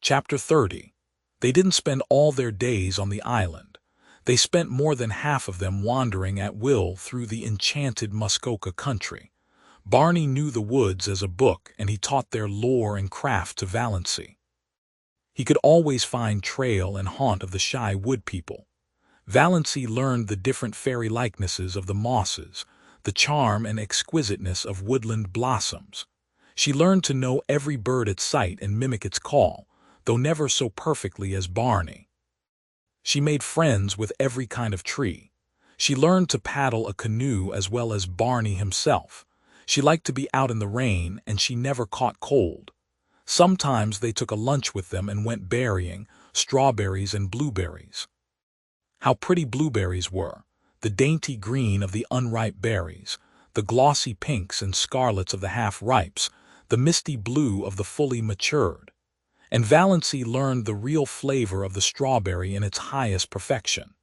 Chapter 30. They didn't spend all their days on the island. They spent more than half of them wandering at will through the enchanted Muskoka country. Barney knew the woods as a book, and he taught their lore and craft to Valancy. He could always find trail and haunt of the shy wood people. Valancy learned the different fairy likenesses of the mosses, the charm and exquisiteness of woodland blossoms. She learned to know every bird at sight and mimic its call, though never so perfectly as Barney. She made friends with every kind of tree. She learned to paddle a canoe as well as Barney himself. She liked to be out in the rain, and she never caught cold. Sometimes they took a lunch with them and went berrying, strawberries and blueberries. How pretty blueberries were, the dainty green of the unripe berries, the glossy pinks and scarlets of the half-ripes, the misty blue of the fully matured. And Valancy learned the real flavor of the strawberry in its highest perfection.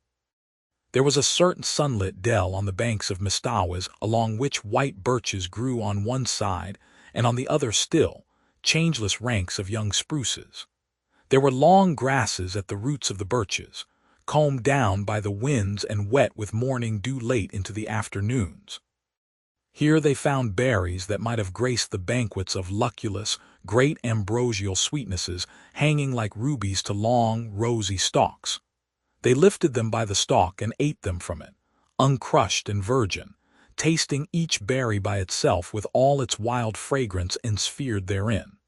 There was a certain sunlit dell on the banks of Mistawis along which white birches grew on one side, and on the other still, changeless ranks of young spruces. There were long grasses at the roots of the birches, combed down by the winds and wet with morning dew late into the afternoons. Here they found berries that might have graced the banquets of Lucullus, great ambrosial sweetnesses hanging like rubies to long, rosy stalks. They lifted them by the stalk and ate them from it, uncrushed and virgin, tasting each berry by itself with all its wild fragrance ensphered therein.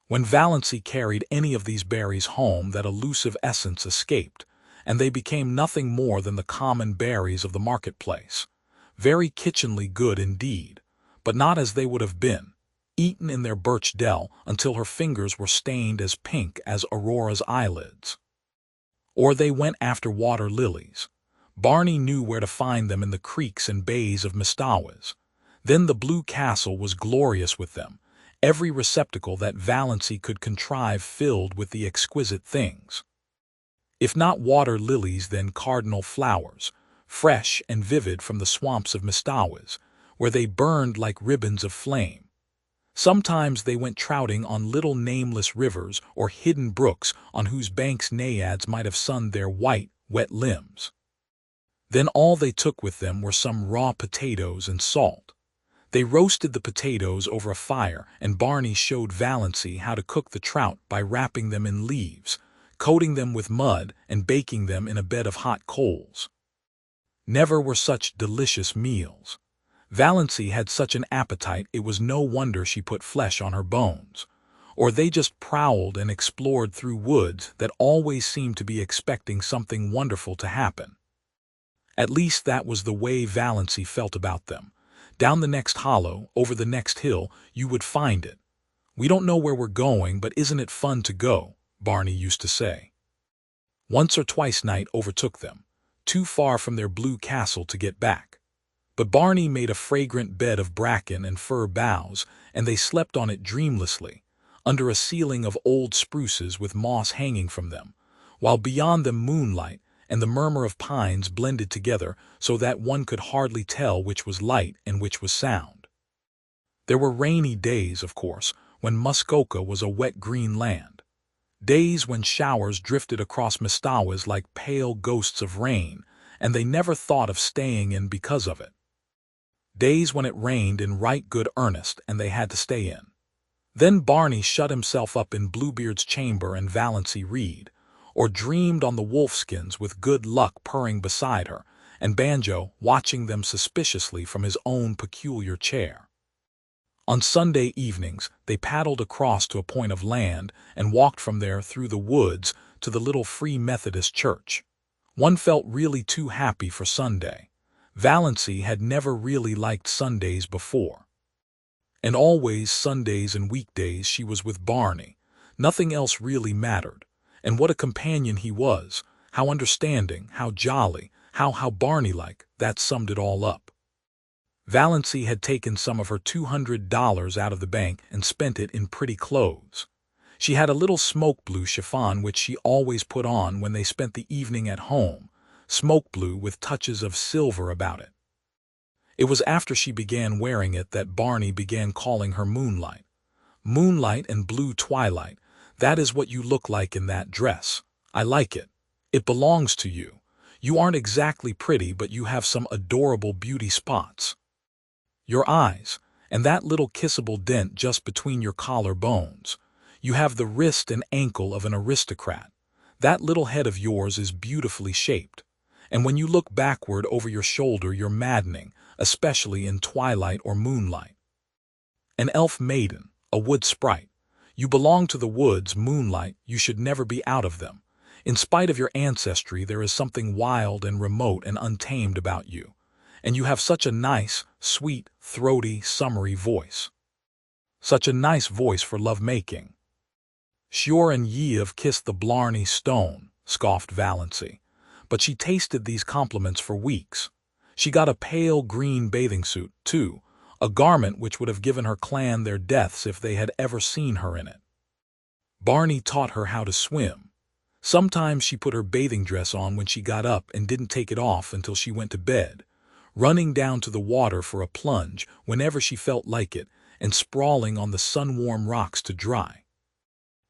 When Valancy carried any of these berries home, that elusive essence escaped, and they became nothing more than the common berries of the marketplace. Very kitchenly good indeed, but not as they would have been, eaten in their birch dell until her fingers were stained as pink as Aurora's eyelids. Or they went after water lilies. Barney knew where to find them in the creeks and bays of Mistawis. Then the blue castle was glorious with them, every receptacle that Valancy could contrive filled with the exquisite things. If not water lilies, then cardinal flowers, fresh and vivid from the swamps of Mistawis, where they burned like ribbons of flame. Sometimes they went trouting on little nameless rivers or hidden brooks on whose banks naiads might have sunned their white, wet limbs. Then all they took with them were some raw potatoes and salt. They roasted the potatoes over a fire, and Barney showed Valancy how to cook the trout by wrapping them in leaves, coating them with mud, and baking them in a bed of hot coals. Never were such delicious meals. Valancy had such an appetite it was no wonder she put flesh on her bones. Or they just prowled and explored through woods that always seemed to be expecting something wonderful to happen. At least that was the way Valancy felt about them. Down the next hollow, over the next hill, you would find it. "We don't know where we're going, but isn't it fun to go?" Barney used to say. Once or twice night overtook them, too far from their blue castle to get back. But Barney made a fragrant bed of bracken and fir boughs, and they slept on it dreamlessly, under a ceiling of old spruces with moss hanging from them, while beyond them moonlight and the murmur of pines blended together so that one could hardly tell which was light and which was sound. There were rainy days, of course, when Muskoka was a wet green land. Days when showers drifted across Mistawis like pale ghosts of rain, and they never thought of staying in because of it. Days when it rained in right good earnest and they had to stay in. Then Barney shut himself up in Bluebeard's chamber and Valancy read, or dreamed on the wolfskins with Good Luck purring beside her, and Banjo watching them suspiciously from his own peculiar chair. On Sunday evenings they paddled across to a point of land and walked from there through the woods to the little Free Methodist church. One felt really too happy for Sunday. Valancy had never really liked Sundays before. And always Sundays and weekdays she was with Barney. Nothing else really mattered. And what a companion he was, how understanding, how jolly, how Barney-like, that summed it all up. Valancy had taken some of her $200 out of the bank and spent it in pretty clothes. She had a little smoke blue chiffon which she always put on when they spent the evening at home, smoke blue with touches of silver about it. It was after she began wearing it that Barney began calling her Moonlight. Moonlight and Blue Twilight, That is what you look like in that dress. I like it. It belongs to you. You aren't exactly pretty, but you have some adorable beauty spots. Your eyes, and that little kissable dent just between your collar bones. You have the wrist and ankle of an aristocrat. That little head of yours is beautifully shaped. And when you look backward over your shoulder, you're maddening, especially in twilight or moonlight. An elf maiden, a wood sprite. You belong to the woods, moonlight, you should never be out of them. In spite of your ancestry, there is something wild and remote and untamed about you. And you have such a nice, sweet, throaty, summery voice. Such a nice voice for love-making. Sure and ye have kissed the Blarney Stone, scoffed Valancy. But she tasted these compliments for weeks. She got a pale green bathing suit, too, a garment which would have given her clan their deaths if they had ever seen her in it. Barney taught her how to swim. Sometimes she put her bathing dress on when she got up and didn't take it off until she went to bed, running down to the water for a plunge whenever she felt like it and sprawling on the sun-warm rocks to dry.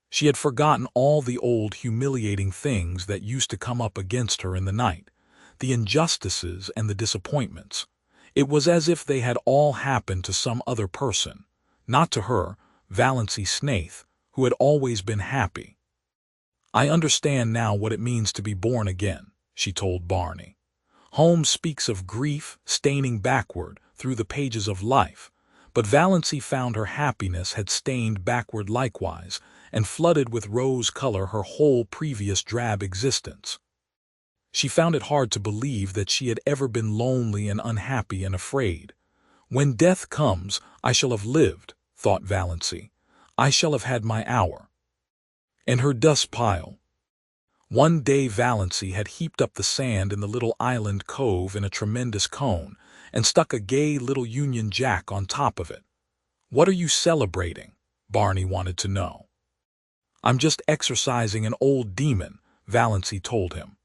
She had forgotten all the old humiliating things that used to come up against her in the night, the injustices and the disappointments. It was as if they had all happened to some other person, not to her, Valancy Snaith, who had always been happy. I understand now what it means to be born again, she told Barney. Holmes speaks of grief staining backward through the pages of life, but Valancy found her happiness had stained backward likewise and flooded with rose color her whole previous drab existence. She found it hard to believe that she had ever been lonely and unhappy and afraid. When death comes, I shall have lived, thought Valancy. I shall have had my hour. And her dust pile. One day Valancy had heaped up the sand in the little island cove in a tremendous cone and stuck a gay little Union Jack on top of it. What are you celebrating? Barney wanted to know. I'm just exorcising an old demon, Valancy told him.